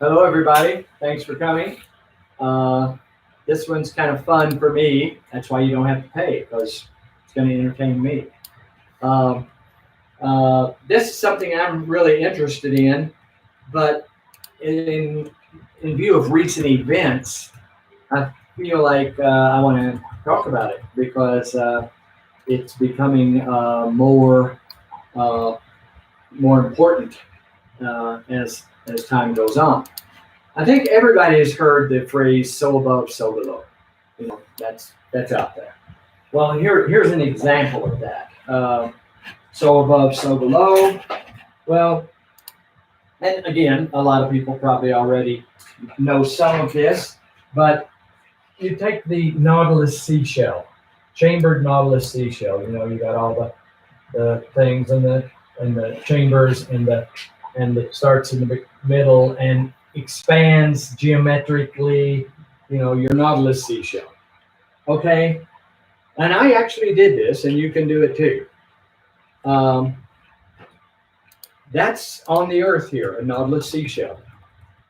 Hello, everybody. Thanks for coming. This one's kind of fun for me. That's why you don't have to pay, because it's going to entertain me. Um, this is something I'm really interested in, but in, in view of recent events, I feel like I want to talk about it because it's becoming uh, more important as time goes on. I think everybody has heard the phrase "so above, so below." That's out there. Well, here's an example of that. So above, so below. Well, and again, a lot of people probably already know some of this, but you take the Nautilus seashell, chambered Nautilus seashell. You got all the things and the chambers and the starts in the middle and expands geometrically. Your Nautilus seashell. Okay, and I actually did this, and you can do it too. Um, that's on the Earth here, a Nautilus seashell,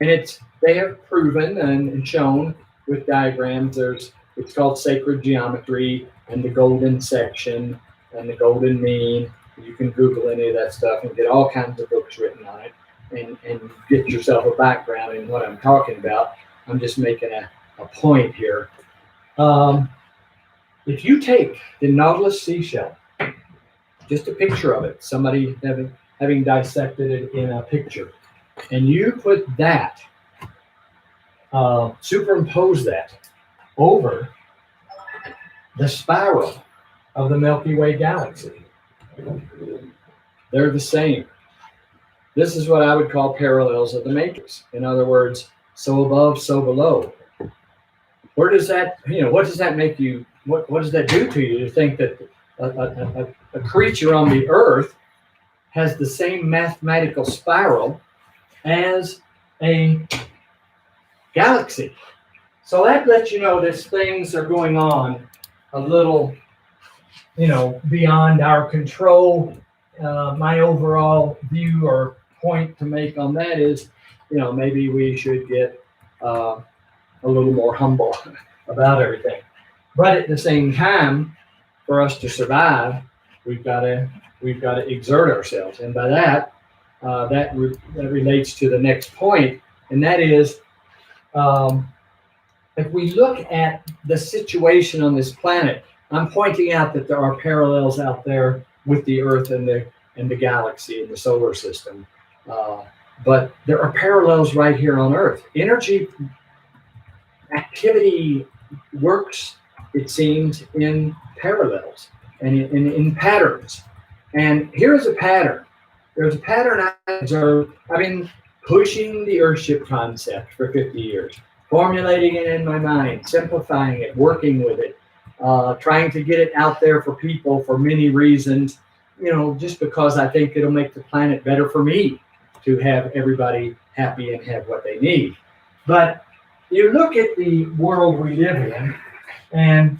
and they have proven and shown with diagrams. It's called sacred geometry and the golden section and the golden mean. You can Google any of that stuff and get all kinds of books written on it and get yourself a background in what I'm talking about. I'm just making a point here. If you take the Nautilus seashell, just a picture of it, somebody having dissected it in a picture, and you put that, superimpose that over the spiral of the Milky Way galaxy, they're the same. This is what I would call parallels of the matrix. In other words, so above, so below. Where does that, what does that make you, what does that do to you to think that a creature on the Earth has the same mathematical spiral as a galaxy? So that lets you know that things are going on a little, beyond our control. My overall view or point to make on that is, maybe we should get a little more humble about everything. But at the same time, for us to survive, we've got to exert ourselves, and by that, that relates to the next point, and that is, if we look at the situation on this planet, I'm pointing out that there are parallels out there with the Earth and the galaxy and the solar system, but there are parallels right here on Earth. Energy activity works, it seems, in parallels and in patterns. And here is a pattern. There's a pattern I observed. I've been pushing the Earthship concept for 50 years, formulating it in my mind, simplifying it, working with it, trying to get it out there for people for many reasons, just because I think it'll make the planet better for me to have everybody happy and have what they need. But you look at the world we live in, and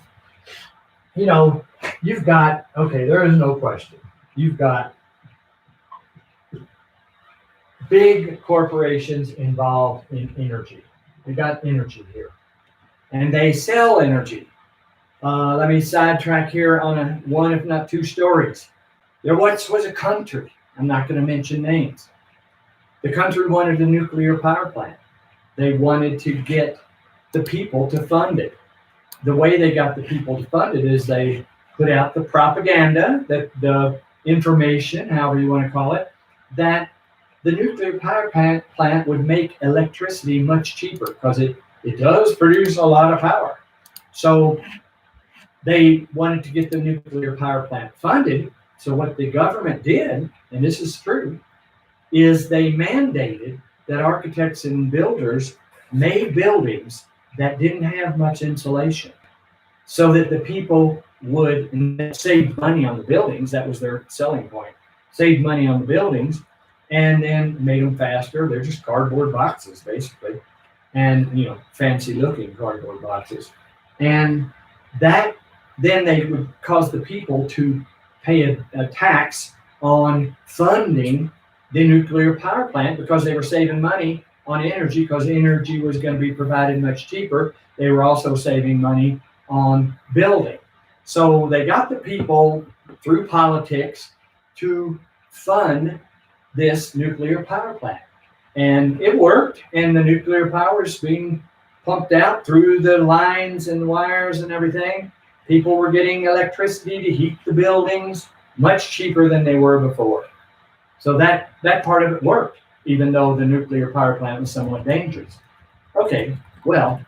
you've got, okay, there is no question, you've got big corporations involved in energy. You got energy here, and they sell energy. Let me sidetrack here on one, if not two stories. There once was a country, I'm not going to mention names. The country wanted a nuclear power plant. They wanted to get the people to fund it. The way they got the people to fund it is they put out the propaganda, the information, however you want to call it, that the nuclear power plant would make electricity much cheaper because it does produce a lot of power. So they wanted to get the nuclear power plant funded. So what the government did, and this is true, is they mandated that architects and builders made buildings that didn't have much insulation so that the people would save money on the buildings. That was their selling point. Save money on the buildings and then made them faster. They're just cardboard boxes, basically, and fancy looking cardboard boxes. And that then they would cause the people to pay a tax on funding the nuclear power plant because they were saving money on energy because energy was going to be provided much cheaper. They were also saving money on building. So they got the people through politics to fund this nuclear power plant. And it worked, and the nuclear power is being pumped out through the lines and wires and everything. People were getting electricity to heat the buildings much cheaper than they were before. So that part of it worked, even though the nuclear power plant was somewhat dangerous. Okay, well,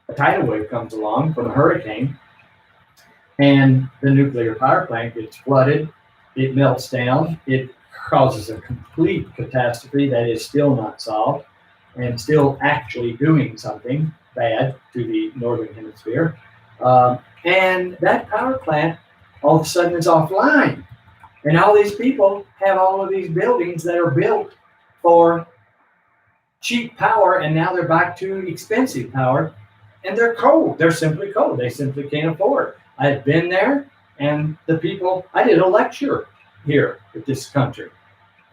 a tidal wave comes along from a hurricane, and the nuclear power plant gets flooded. It melts down. It causes a complete catastrophe that is still not solved and still actually doing something bad to the northern hemisphere. And that power plant all of a sudden is offline. And all these people have all of these buildings that are built for cheap power, and now they're back to expensive power, and they're cold. They're simply cold. They simply can't afford it. I've been there, and the people, I did a lecture here at this country,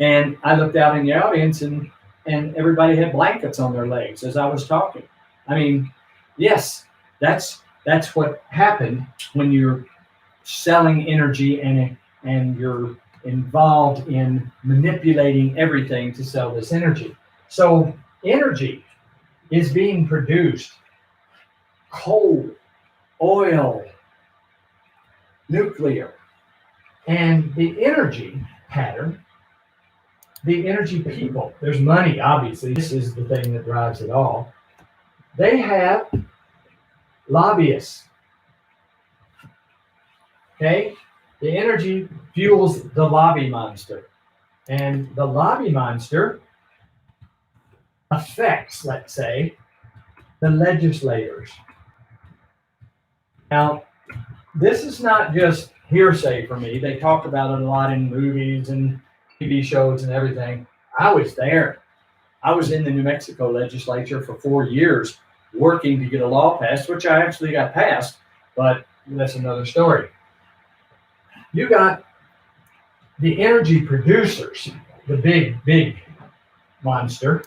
and I looked out in the audience, and everybody had blankets on their legs as I was talking. I mean, yes, that's what happened when you're selling energy and you're involved in manipulating everything to sell this energy. So energy is being produced: coal, oil, nuclear. And the energy pattern, the energy people, there's money, obviously. This is the thing that drives it all. They have lobbyists. Okay? The energy fuels the lobby monster. And the lobby monster affects, let's say, the legislators. Now, this is not just hearsay for me. They talk about it a lot in movies and TV shows and everything. I was there. I was in the New Mexico legislature for 4 years working to get a law passed, which I actually got passed, but that's another story. You got the energy producers, the big monster,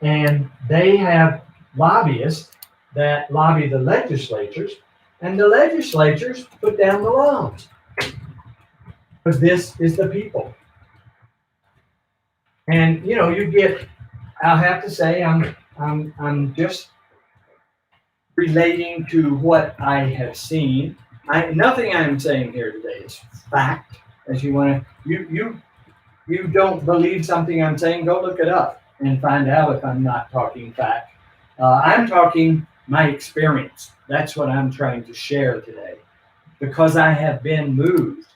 and they have lobbyists that lobby the legislatures, and the legislatures put down the laws. Because this is the people. And you get, I'll have to say, I'm just relating to what I have seen. Nothing I'm saying here today is fact. As you want to, you don't believe something I'm saying, go look it up and find out if I'm not talking fact. I'm talking my experience. That's what I'm trying to share today, because I have been moved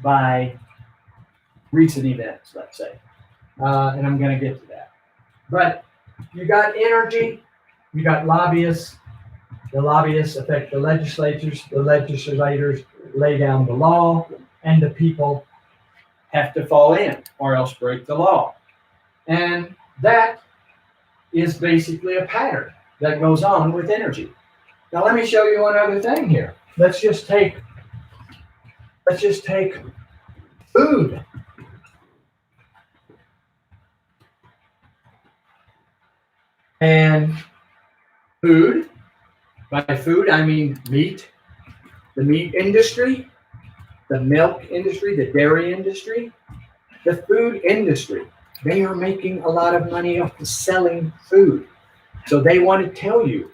by recent events, let's say, and I'm going to get to that. But you got energy, you got lobbyists. The lobbyists affect the legislators lay down the law, and the people have to fall in or else break the law. And that is basically a pattern that goes on with energy. Now let me show you one other thing here. Let's just take food. And food, by food I mean meat, the meat industry, the milk industry, the dairy industry, the food industry. They are making a lot of money off of selling food. So they want to tell you,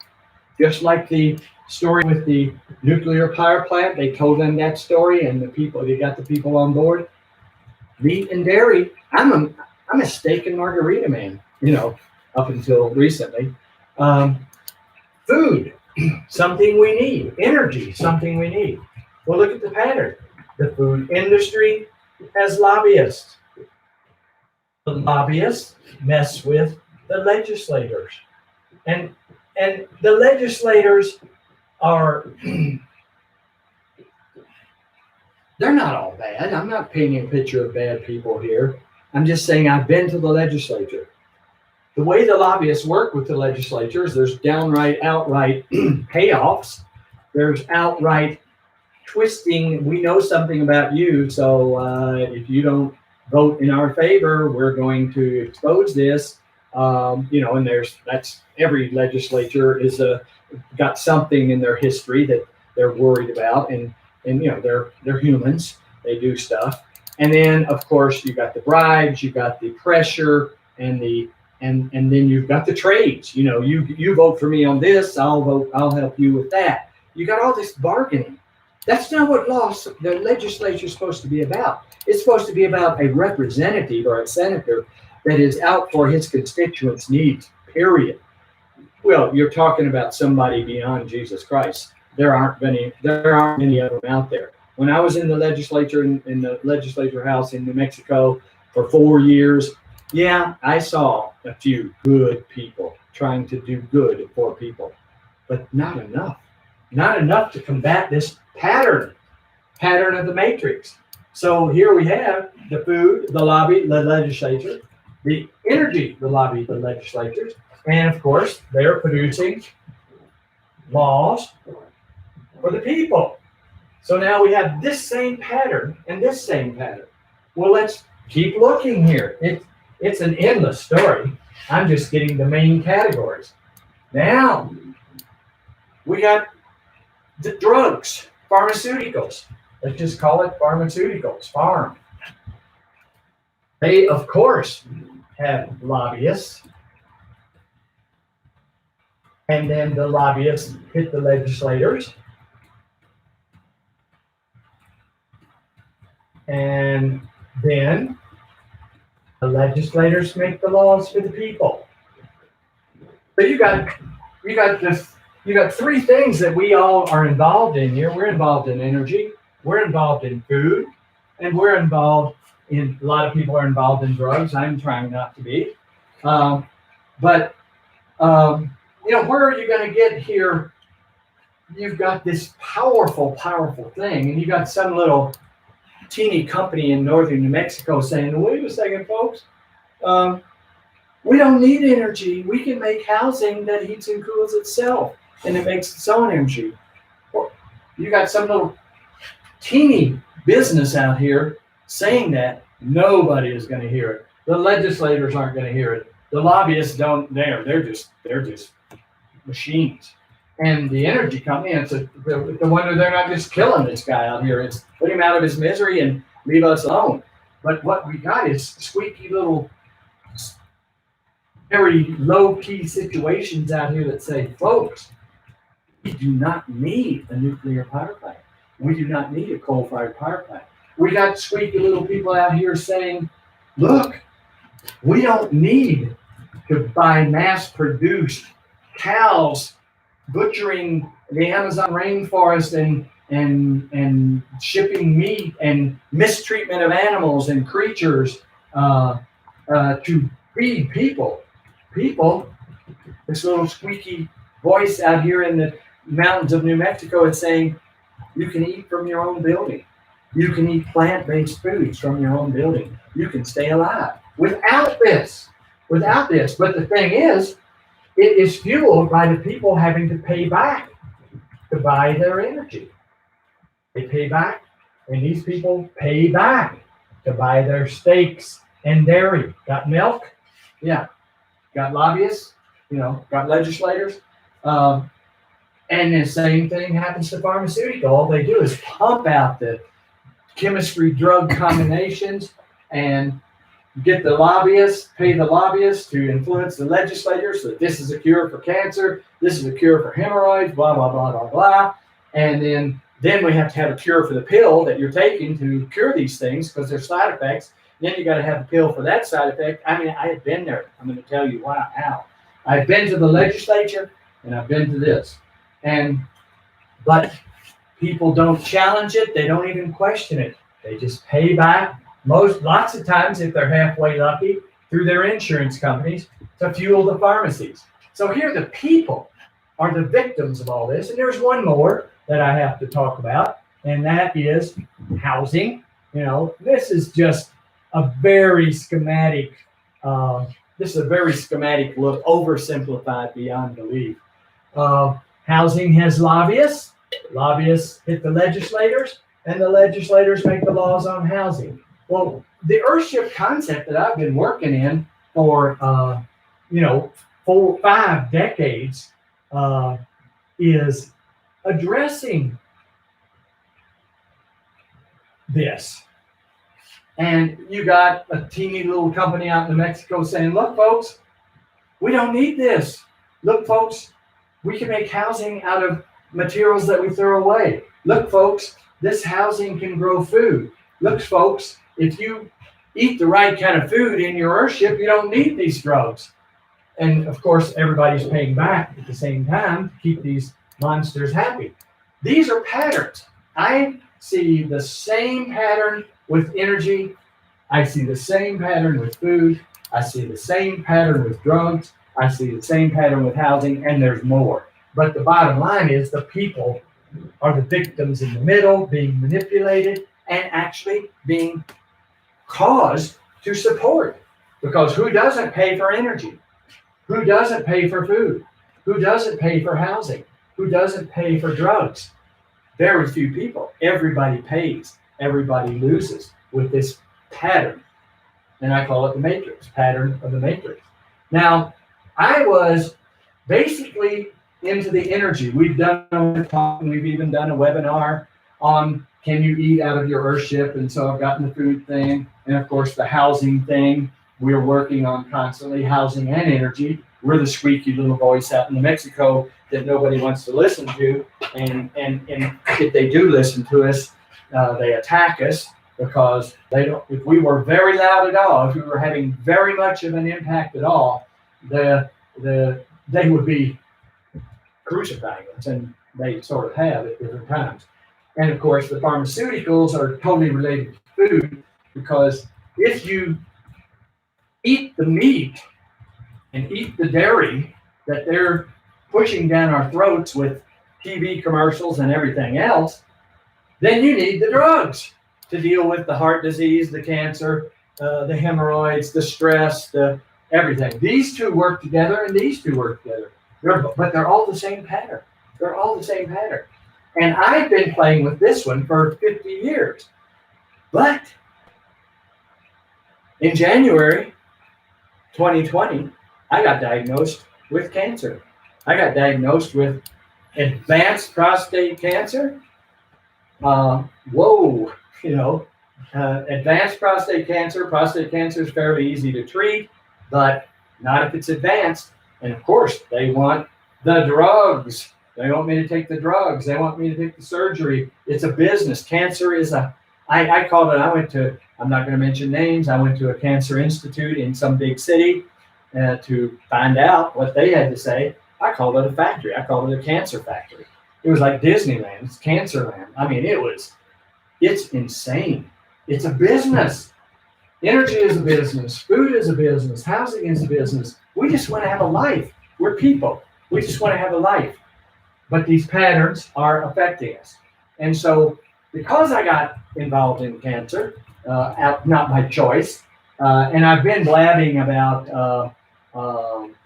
just like the story with the nuclear power plant, they told them that story, and they got the people on board. Meat and dairy, I'm a steak and margarita man, up until recently. Food, something we need. Energy, something we need. Well, look at the pattern. The food industry has lobbyists. The lobbyists mess with the legislators. And the legislators are, they're not all bad. I'm not painting a picture of bad people here. I'm just saying I've been to the legislature. The way the lobbyists work with the legislatures, there's outright payoffs. There's outright twisting. We know something about you, so if you don't vote in our favor, we're going to expose this. And that's every legislature is got something in their history that they're worried about, and they're humans. They do stuff, and then of course you got the bribes, you got the pressure, and then you've got the trades. You vote for me on this, I'll help you with that. You got all this bargaining. That's not what the legislature is supposed to be about. It's supposed to be about a representative or a senator that is out for his constituents' needs, period. Well, you're talking about somebody beyond Jesus Christ. There aren't many of them out there. When I was in the legislature, in the legislature house in New Mexico for 4 years, yeah, I saw a few good people trying to do good for people, but not enough. Not enough to combat this pattern of the matrix. So here we have the food, the lobby, the legislature, the energy, the lobby, the legislatures, and of course they're producing laws for the people. So now we have this same pattern and this same pattern. Well, let's keep looking here. It's an endless story. I'm just getting the main categories. Now we got the drugs, pharmaceuticals. Let's just call it pharmaceuticals, farm. They, of course, have lobbyists. And then the lobbyists hit the legislators. And then the legislators make the laws for the people. So you got three things that we all are involved in here. We're involved in energy, we're involved in food, and we're involved in, a lot of people are involved in drugs. I'm trying not to be. But where are you going to get here? You've got this powerful thing, and you got some little teeny company in northern New Mexico saying, wait a second, folks, we don't need energy. We can make housing that heats and cools itself, and it makes its own energy. Well, you got some little teeny business out here saying that. Nobody is going to hear it. The legislators aren't going to hear it. The lobbyists don't. They're just machines. And the energy company, it's the wonder they're not just killing this guy out here. It's put him out of his misery and leave us alone. But what we got is squeaky little, very low-key situations out here that say, folks, we do not need a nuclear power plant. We do not need a coal-fired power plant. We got squeaky little people out here saying, look, we don't need to buy mass-produced cows butchering the Amazon rainforest and shipping meat and mistreatment of animals and creatures to feed people. This little squeaky voice out here in the mountains of New Mexico is saying, you can eat from your own building. You can eat plant-based foods from your own building. You can stay alive without this. But the thing is, it is fueled by the people having to pay back to buy their energy. They pay back, and these people pay back to buy their steaks and dairy. Got milk? Yeah. Got lobbyists? Got legislators? And the same thing happens to pharmaceutical. All they do is pump out the chemistry drug combinations and get the lobbyists, pay the lobbyists to influence the legislators that this is a cure for cancer, this is a cure for hemorrhoids, blah, blah, blah, blah, blah. And then we have to have a cure for the pill that you're taking to cure these things because there's side effects. Then you got to have a pill for that side effect. I mean, I have been there. I'm going to tell you how. I've been to the legislature and I've been to this. But people don't challenge it. They don't even question it. They just pay back. Lots of times, if they're halfway lucky, through their insurance companies to fuel the pharmacies. So here the people are the victims of all this. And there's one more that I have to talk about, and that is housing. This is just a very schematic, look, oversimplified beyond belief. Housing has lobbyists. Lobbyists hit the legislators, and the legislators make the laws on housing. Well, the Earthship concept that I've been working in for 4-5 decades is addressing this. And you got a teeny little company out in New Mexico saying, look, folks, we don't need this. Look, folks, we can make housing out of materials that we throw away. Look, folks, this housing can grow food. Look, folks, if you eat the right kind of food in your Earthship, you don't need these drugs. And of course, everybody's paying back at the same time to keep these monsters happy. These are patterns. I see the same pattern with energy. I see the same pattern with food. I see the same pattern with drugs. I see the same pattern with housing, and there's more. But the bottom line is the people are the victims in the middle, being manipulated and actually being caused to support. Because who doesn't pay for energy? Who doesn't pay for food? Who doesn't pay for housing? Who doesn't pay for drugs? Very few people. Everybody pays. Everybody loses with this pattern. And I call it the matrix, pattern of the matrix. Now, I was basically into the energy. We've done a talk, and we've even done a webinar on can you eat out of your Earthship? And so I've gotten the food thing, and of course the housing thing. We're working on constantly housing and energy. We're the squeaky little voice out in New Mexico that nobody wants to listen to, and if they do listen to us, they attack us because they don't. If we were very loud at all, if we were having very much of an impact at all, they would be crucifying us, and they sort of have at different times. And of course, the pharmaceuticals are totally related to food, because if you eat the meat and eat the dairy that they're pushing down our throats with TV commercials and everything else, then you need the drugs to deal with the heart disease, the cancer, the hemorrhoids, the stress, the everything. These two work together, and these two work together. But they're all the same pattern. They're all the same pattern. And I've been playing with this one for 50 years. But in January 2020, I got diagnosed with cancer. I got diagnosed with advanced prostate cancer. Advanced prostate cancer. Prostate cancer is fairly easy to treat, but not if it's advanced. And of course, they want the drugs. They want me to take the drugs. They want me to take the surgery. It's a business. Cancer is I called it, I'm not going to mention names. I went to a cancer institute in some big city to find out what they had to say. I called it a factory. I called it a cancer factory. It was like Disneyland. It's Cancerland. I mean, it's insane. It's a business. Energy is a business. Food is a business. Housing is a business. We just want to have a life. We're people. We just want to have a life. But these patterns are affecting us. And so because I got involved in cancer, not by choice, and I've been blabbing about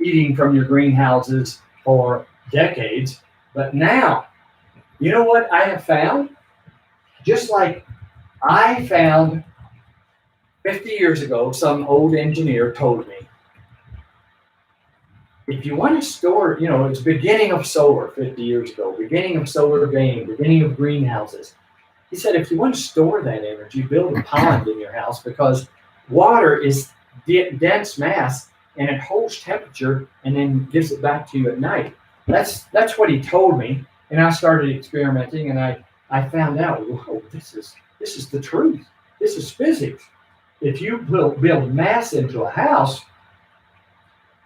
eating from your greenhouses for decades, but now, you know what I have found? Just like I found 50 years ago, some old engineer told me, if you want to store, it's beginning of solar 50 years ago, beginning of solar gain, beginning of greenhouses. He said, if you want to store that energy, build a pond in your house, because water is dense mass and it holds temperature and then gives it back to you at night. That's what he told me. And I started experimenting, and I found out, whoa, this is the truth. This is physics. If you build mass into a house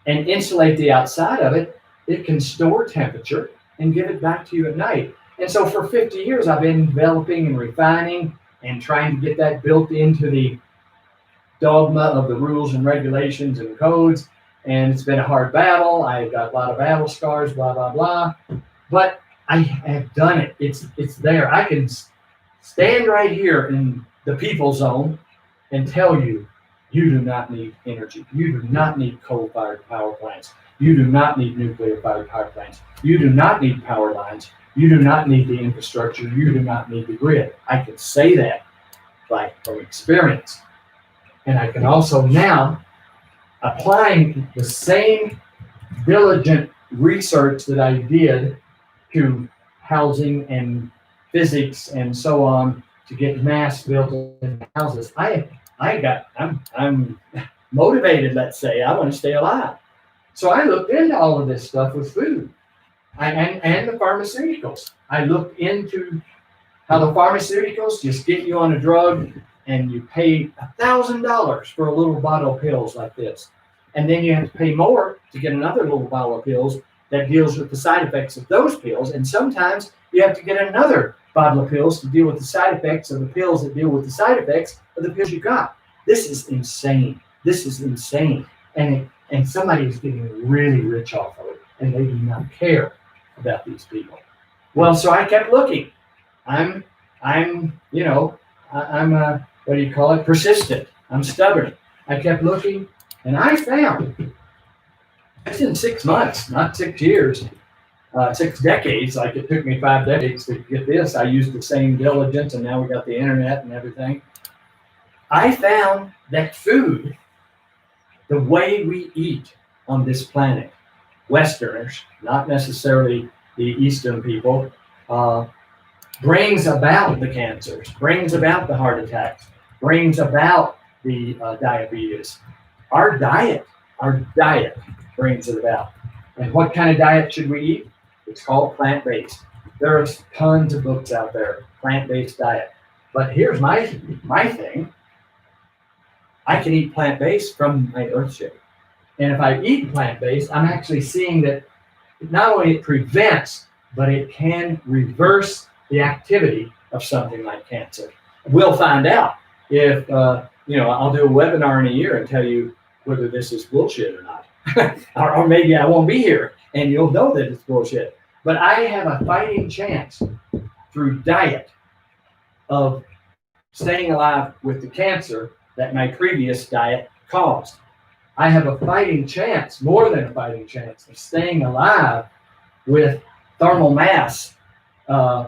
and insulate the outside of it, it can store temperature and give it back to you at night. And so for 50 years, I've been developing and refining and trying to get that built into the dogma of the rules and regulations and codes. And it's been a hard battle. I've got a lot of battle scars, blah, blah, blah. But I have done it. It's there. I can stand right here in the people zone and tell you, you do not need energy. You do not need coal-fired power plants. You do not need nuclear-fired power plants. You do not need power lines. You do not need the infrastructure. You do not need the grid. I can say that from experience. And I can also now applying the same diligent research that I did to housing and physics and so on to get mass built in houses. I'm motivated, let's say. I want to stay alive. So I looked into all of this stuff with food and the pharmaceuticals. I looked into how the pharmaceuticals just get you on a drug and you pay $1,000 for a little bottle of pills like this. And then you have to pay more to get another little bottle of pills that deals with the side effects of those pills. And sometimes you have to get another bottle of pills to deal with the side effects of the pills that deal with the side effects of the pills you got. This is insane. This is insane. And somebody is getting really rich off of it, and they do not care about these people. Well, so I kept looking. I'm what do you call it? Persistent. I'm stubborn. I kept looking, and I found, it's in 6 months, not 6 years, 6 decades, like it took me 5 decades to get this. I used the same diligence, and now we got the internet and everything. I found that food, the way we eat on this planet, Westerners, not necessarily the Eastern people, brings about the cancers, brings about the heart attacks, brings about the diabetes. Our diet brings it about. And what kind of diet should we eat? It's called plant-based. There's tons of books out there, plant-based diet. But here's my thing. I can eat plant-based from my Earthship. And if I eat plant-based, I'm actually seeing that not only it prevents, but it can reverse the activity of something like cancer. We'll find out if, I'll do a webinar in a year and tell you whether this is bullshit or not. or maybe I won't be here and you'll know that it's bullshit. But I have a fighting chance through diet of staying alive with the cancer that my previous diet caused. I have a fighting chance, more than a fighting chance, of staying alive with thermal mass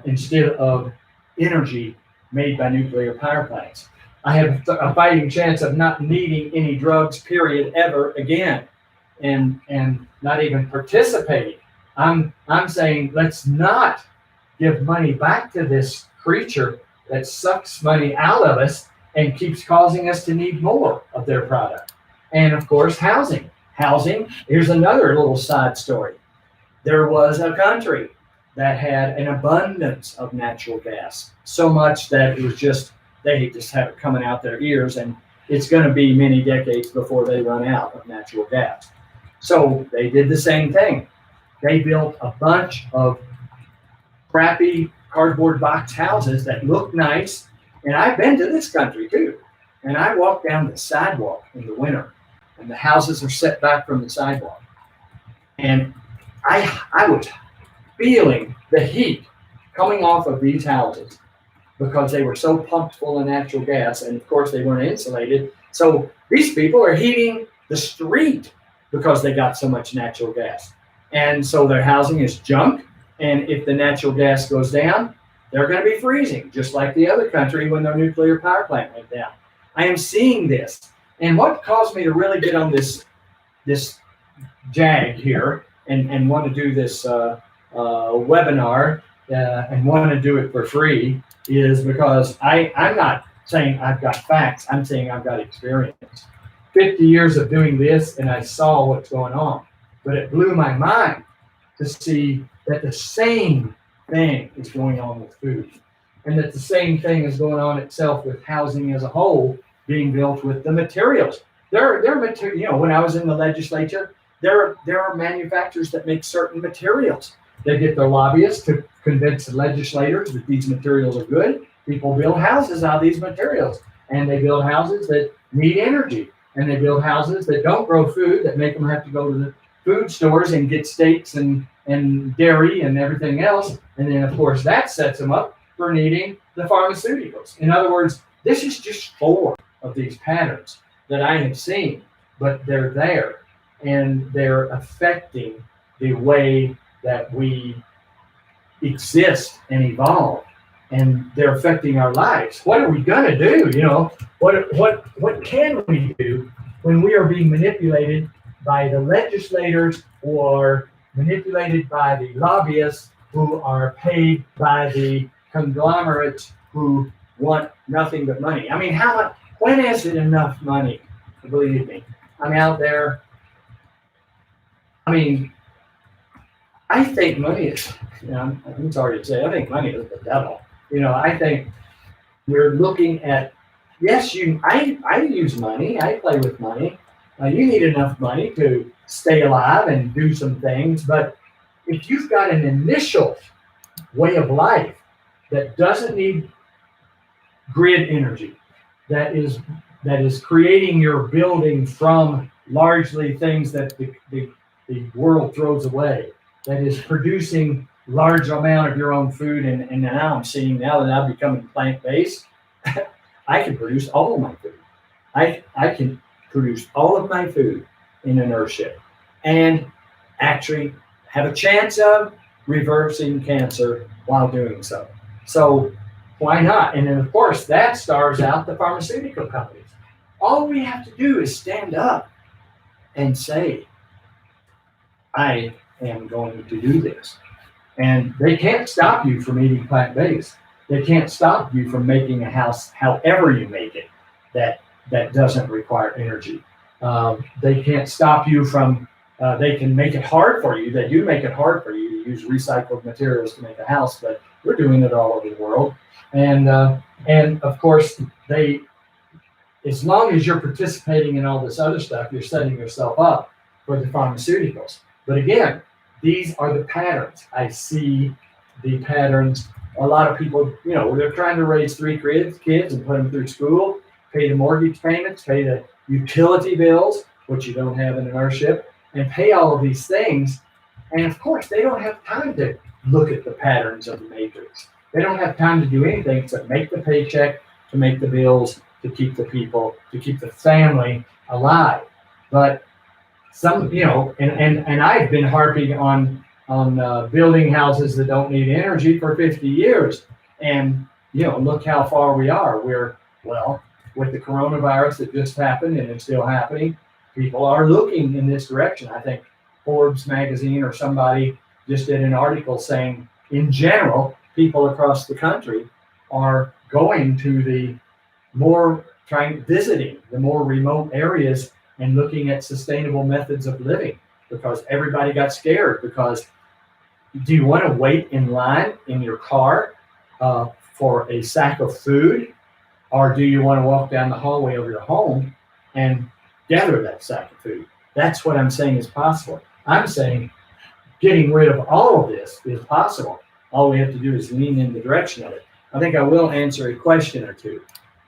instead of energy made by nuclear power plants. I have a fighting chance of not needing any drugs, period, ever again, and not even participating. I'm saying let's not give money back to this creature that sucks money out of us and keeps causing us to need more of their product. And of course, housing. Here's another little side story. There was a country that had an abundance of natural gas, so much that it was they just have it coming out their ears, and it's going to be many decades before they run out of natural gas. So they did the same thing. They built a bunch of crappy cardboard box houses that look nice. And I've been to this country too. And I walk down the sidewalk in the winter, and the houses are set back from the sidewalk. And I was feeling the heat coming off of these houses because they were so pumped full of natural gas. And of course, they weren't insulated. So these people are heating the street because they got so much natural gas. And so their housing is junk. And if the natural gas goes down, they're going to be freezing, just like the other country when their nuclear power plant went down. I am seeing this. And what caused me to really get on this jag here and want to do this webinar and want to do it for free is because I'm not saying I've got facts. I'm saying I've got experience. 50 years of doing this, and I saw what's going on. But it blew my mind to see that the same thing is going on with food, and that the same thing is going on itself with housing as a whole being built with the materials. There are when I was in the legislature, there are manufacturers that make certain materials. They get their lobbyists to convince the legislators that these materials are good. People build houses out of these materials, and they build houses that need energy, and they build houses that don't grow food, that make them have to go to the food stores and get steaks and dairy and everything else. And then, of course, that sets them up for needing the pharmaceuticals. In other words, this is just 4 of these patterns that I have seen, but they're there, and they're affecting the way that we exist and evolve, and they're affecting our lives. What are we going to do? What can we do when we are being manipulated by the legislators or manipulated by the lobbyists who are paid by the conglomerates who want nothing but money. I mean, how much? When is it enough money? Believe me, I'm out there. I mean, I think money is, I'm sorry to say, I think money is the devil. I think we're looking at, yes, I use money, I play with money. You need enough money to stay alive and do some things, but if you've got an initial way of life that doesn't need grid energy, that is creating your building from largely things that the world throws away, that is producing large amount of your own food, and now I'm seeing, now that I'm becoming plant-based, I can produce all of my food. I can produce all of my food in an Earthship and actually have a chance of reversing cancer while doing so. So why not? And then of course that stars out the pharmaceutical companies. All we have to do is stand up and say, I am going to do this. And they can't stop you from eating plant-based. They can't stop you from making a house however you make it that doesn't require energy. They can't stop you from, they can make it hard for you. They do make it hard for you to use recycled materials to make a house, but we're doing it all over the world. And of course, as long as you're participating in all this other stuff, you're setting yourself up for the pharmaceuticals. But again, these are the patterns. I see the patterns. A lot of people, they're trying to raise 3 kids and put them through school, pay the mortgage payments, pay the utility bills, which you don't have in an Earthship, and pay all of these things. And of course, they don't have time to look at the patterns of the matrix. They don't have time to do anything except make the paycheck, to make the bills, to keep the people, to keep the family alive. But some, and I've been harping on building houses that don't need energy for 50 years. And, look how far we are. With the coronavirus that just happened and it's still happening, people are looking in this direction. I think Forbes magazine or somebody just did an article saying, in general, people across the country are going to visiting the more remote areas and looking at sustainable methods of living, because everybody got scared. Because do you want to wait in line in your car for a sack of food, or do you want to walk down the hallway of your home and gather that sack of food? That's what I'm saying is possible. I'm saying getting rid of all of this is possible. All we have to do is lean in the direction of it. I think I will answer a question or two.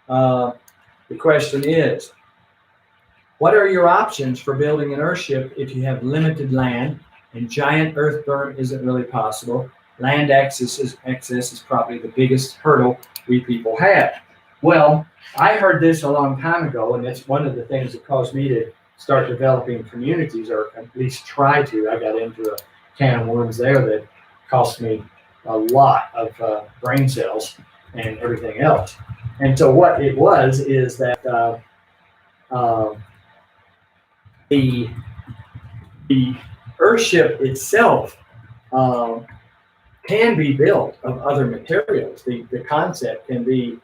The question is, what are your options for building an Earthship if you have limited land and giant earth burn isn't really possible? Land access is probably the biggest hurdle we people have. Well, I heard this a long time ago, and it's one of the things that caused me to start developing communities, or at least try to. I got into a can of worms there that cost me a lot of brain cells and everything else. And so what it was is that the Earthship itself can be built of other materials. The concept can be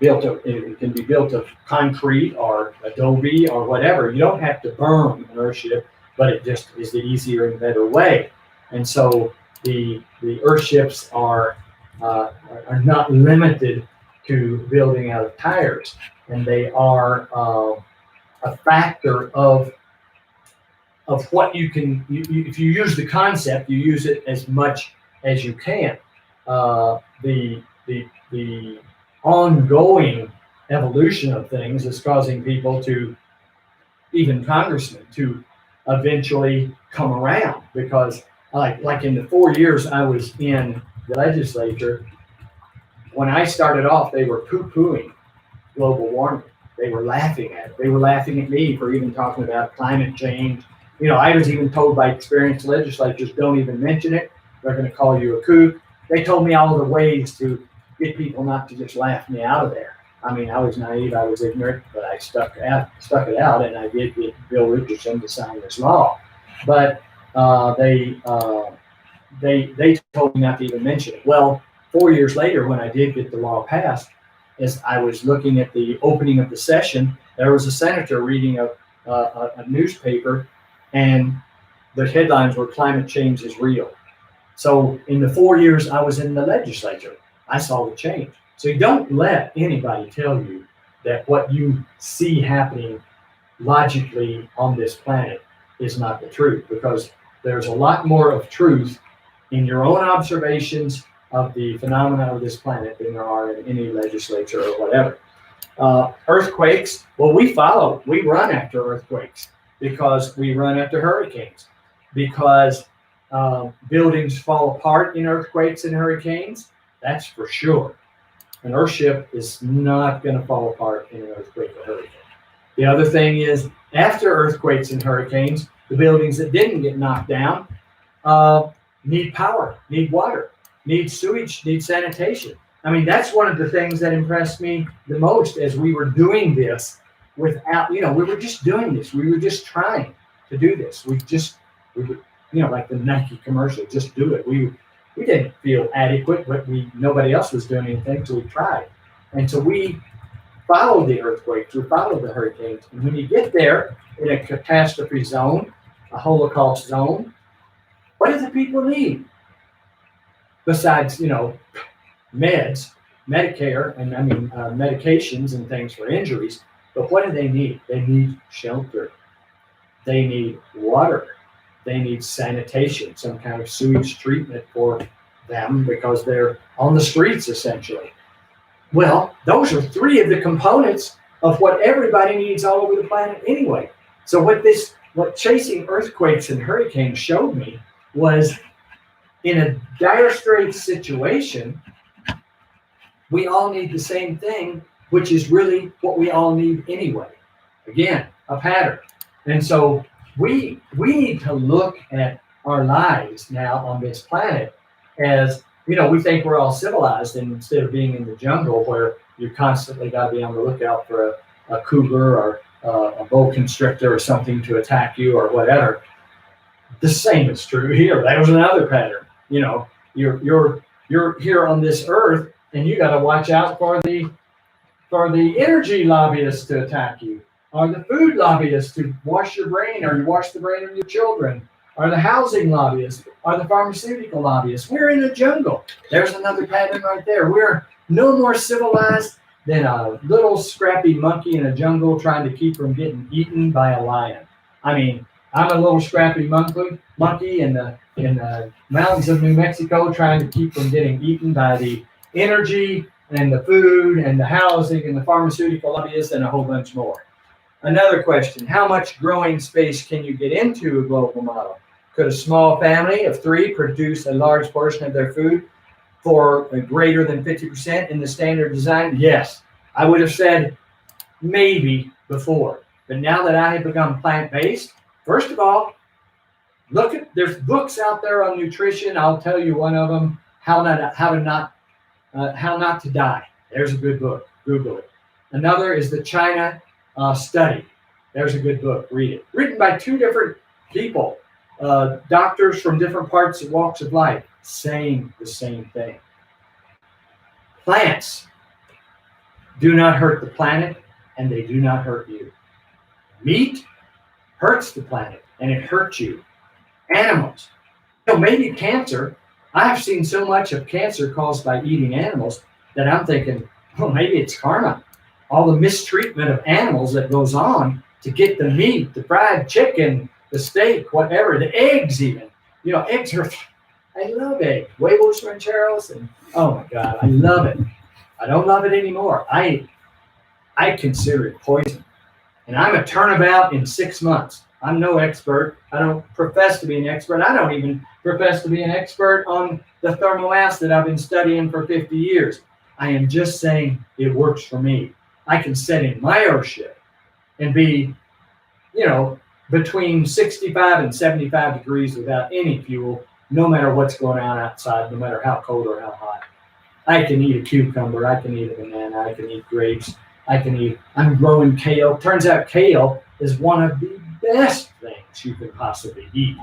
it can be built of concrete or adobe or whatever. You don't have to burn an Earthship, but it just is the easier and better way. And so the Earthships are not limited to building out of tires, and they are a factor of what you can. If you use the concept, you use it as much as you can. The ongoing evolution of things is causing people to, even congressmen, to eventually come around, because like in the 4 years I was in the legislature, when I started off, they were poo-pooing global warming. They were laughing at it. They were laughing at me for even talking about climate change. I was even told by experienced legislators, don't even mention it. They're going to call you a kook. They told me all the ways to get people not to just laugh me out of there. I mean, I was naive, I was ignorant, but I stuck it out, and I did get Bill Richardson to sign this law. But they told me not to even mention it. Well, 4 years later, when I did get the law passed, as I was looking at the opening of the session, there was a senator reading a newspaper, and the headlines were "Climate Change is Real." So in the 4 years I was in the legislature, I saw the change. So you don't let anybody tell you that what you see happening logically on this planet is not the truth, because there's a lot more of truth in your own observations of the phenomena of this planet than there are in any legislature or whatever. Earthquakes, well, we run after earthquakes because we run after hurricanes, because buildings fall apart in earthquakes and hurricanes, that's for sure. An Earthship is not going to fall apart in an earthquake or hurricane. The other thing is, after earthquakes and hurricanes, the buildings that didn't get knocked down need power, need water, need sewage, need sanitation. I mean, that's one of the things that impressed me the most as we were doing this without, we were just doing this. We were just trying to do this. We were, like the Nike commercial, just do it. We didn't feel adequate, but nobody else was doing anything, so we tried. And so we followed the earthquakes, we followed the hurricanes. And when you get there in a catastrophe zone, a Holocaust zone, what do the people need? Besides, meds, Medicare, and medications and things for injuries. But what do they need? They need shelter. They need water. They need sanitation, some kind of sewage treatment for them because they're on the streets essentially. Well, those are three of the components of what everybody needs all over the planet anyway. So what chasing earthquakes and hurricanes showed me was, in a dire straits situation, we all need the same thing, which is really what we all need anyway. Again, a pattern. And so we need to look at our lives now on this planet as, we think we're all civilized, and instead of being in the jungle where you constantly got to be on the lookout for a cougar or a boa constrictor or something to attack you or whatever. The same is true here. That was another pattern. You're here on this earth, and you got to watch out for the energy lobbyists to attack you, or the food lobbyists to wash your brain, or you wash the brain of your children, or the housing lobbyists, or the pharmaceutical lobbyists. We're in a jungle. There's another pattern right there. We're no more civilized than a little scrappy monkey in a jungle trying to keep from getting eaten by a lion. I mean, I'm a little scrappy monkey in the mountains of New Mexico trying to keep from getting eaten by the energy and the food and the housing and the pharmaceutical lobbyists and a whole bunch more. Another question, how much growing space can you get into a global model? Could a small family of 3 produce a large portion of their food for greater than 50% in the standard design? Yes. I would have said maybe before. But now that I have become plant-based, first of all, there's books out there on nutrition. I'll tell you one of them, How Not to Die. There's a good book. Google it. Another is the China Study. There's a good book. Read it. Written by 2 different people, doctors from different parts and walks of life, saying the same thing. Plants do not hurt the planet, and they do not hurt you. Meat hurts the planet, and it hurts you. Animals. Maybe cancer. I have seen so much of cancer caused by eating animals that I'm thinking, maybe it's karma. All the mistreatment of animals that goes on to get the meat, the fried chicken, the steak, whatever, the eggs even. Eggs are, I love eggs. Huevos rancheros, and oh my God, I love it. I don't love it anymore. I consider it poison. And I'm a turnabout in 6 months. I'm no expert. I don't profess to be an expert. I don't even profess to be an expert on the thermomass that I've been studying for 50 years. I am just saying it works for me. I can set in my Earthship and be, between 65 and 75 degrees without any fuel, no matter what's going on outside, no matter how cold or how hot. I can eat a cucumber, I can eat a banana, I can eat grapes, I'm growing kale. Turns out kale is one of the best things you can possibly eat.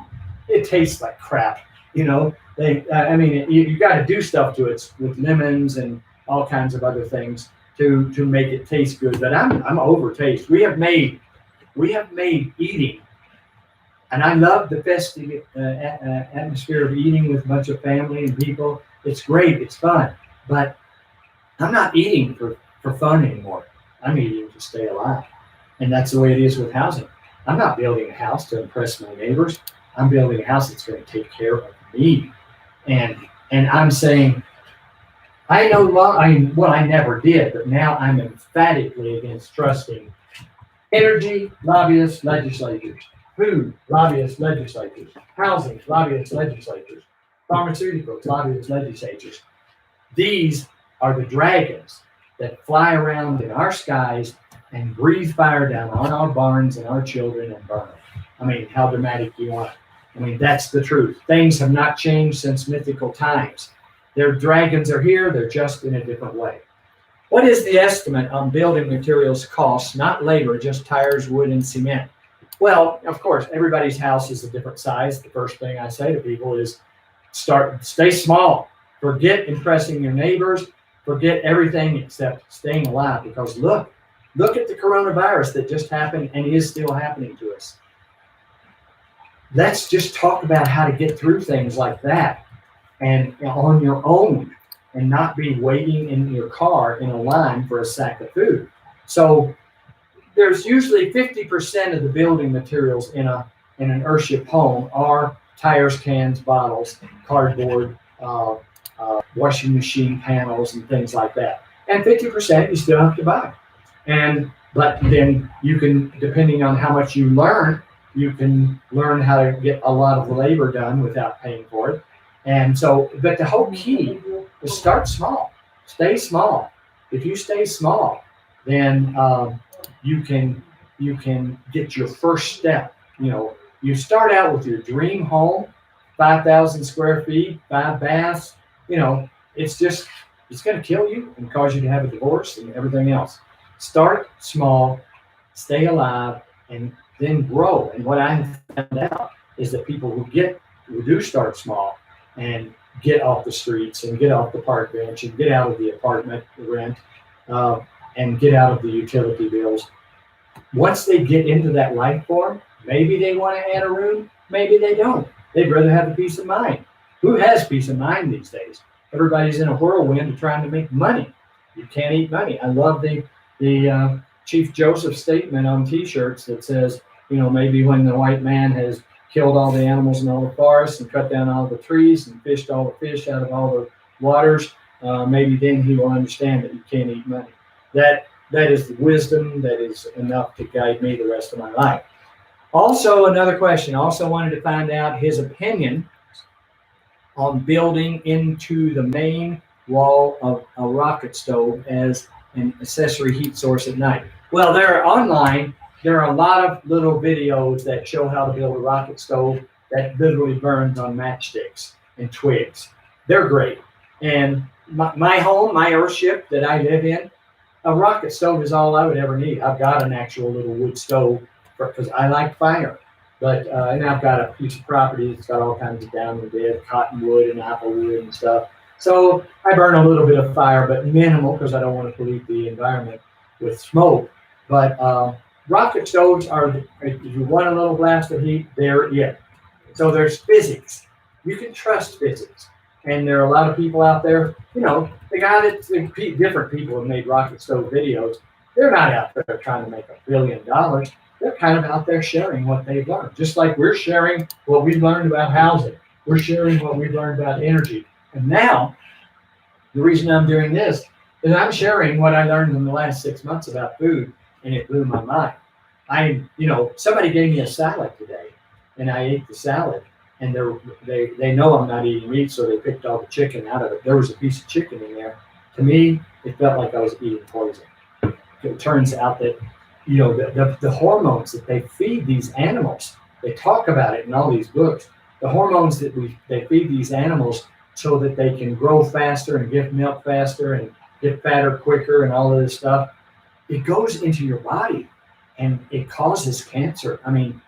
It tastes like crap, you know. You got to do stuff to it with lemons and all kinds of other things to make it taste good. But I'm over taste. We have made eating, and I love the festive atmosphere of eating with a bunch of family and people. It's great, it's fun, but I'm not eating for fun anymore. I'm eating to stay alive. And that's the way it is with housing. I'm not building a house to impress my neighbors. I'm building a house that's going to take care of me. And I'm saying, I never did, but now I'm emphatically against trusting energy, lobbyists, legislatures, food, lobbyists, legislatures, housing, lobbyists, legislatures, pharmaceuticals, lobbyists, legislatures. These are the dragons that fly around in our skies and breathe fire down on our barns and our children and burn them. I mean, how dramatic do you want it? I mean, that's the truth. Things have not changed since mythical times. Their dragons are here, they're just in a different way. What is the estimate on building materials costs, not labor, just tires, wood, and cement? Well, of course, everybody's house is a different size. The first thing I say to people is stay small. Forget impressing your neighbors. Forget everything except staying alive, because look at the coronavirus that just happened and is still happening to us. Let's just talk about how to get through things like that and on your own, and not be waiting in your car in a line for a sack of food. So there's usually 50% of the building materials in an Earthship home are tires, cans, bottles, cardboard, washing machine panels, and things like that. And 50% you still have to buy. But then you can, depending on how much you can learn how to get a lot of the labor done without paying for it. And so, but the whole key is start small, stay small. If you stay small, then you can get your first step. You know, you start out with your dream home, 5,000 square feet, 5 baths. You know, it's going to kill you and cause you to have a divorce and everything else. Start small, stay alive, and then grow. And what I have found out is that people who do start small and get off the streets and get off the park bench and get out of the apartment rent and get out of the utility bills, once they get into that life form, maybe they want to add a room, maybe they don't. They'd rather have the peace of mind. Who has peace of mind these days? Everybody's in a whirlwind of trying to make money. You can't eat money. I love the Chief Joseph statement on T-shirts that says, you know, maybe when the white man has killed all the animals in all the forests and cut down all the trees and fished all the fish out of all the waters, maybe then he will understand that you can't eat money. That is the wisdom that is enough to guide me the rest of my life. Also, another question. Also wanted to find out his opinion on building into the main wall of a rocket stove as an accessory heat source at night. Well, there are a lot of little videos that show how to build a rocket stove that literally burns on matchsticks and twigs. They're great. And my home, my Earthship that I live in, a rocket stove is all I would ever need. I've got an actual little wood stove because I like fire. But and I've got a piece of property that's got all kinds of down and dead cottonwood and applewood and stuff. So I burn a little bit of fire, but minimal, because I don't want to pollute the environment with smoke. But rocket stoves are, if you want a little blast of heat, they're it. So there's physics. You can trust physics. And there are a lot of people out there, you know, different people have made rocket stove videos. They're not out there trying to make $1 billion. They're kind of out there sharing what they've learned. Just like we're sharing what we've learned about housing. We're sharing what we've learned about energy. And now, the reason I'm doing this is I'm sharing what I learned in the last 6 months about food, and it blew my mind. Somebody gave me a salad today, and I ate the salad, and they know I'm not eating meat, so they picked all the chicken out of it. There was a piece of chicken in there. To me, it felt like I was eating poison. It turns out that, you know, the hormones that they feed these animals, they talk about it in all these books. The hormones that they feed these animals so that they can grow faster and give milk faster and get fatter quicker and all of this stuff. It goes into your body and it causes cancer. I mean,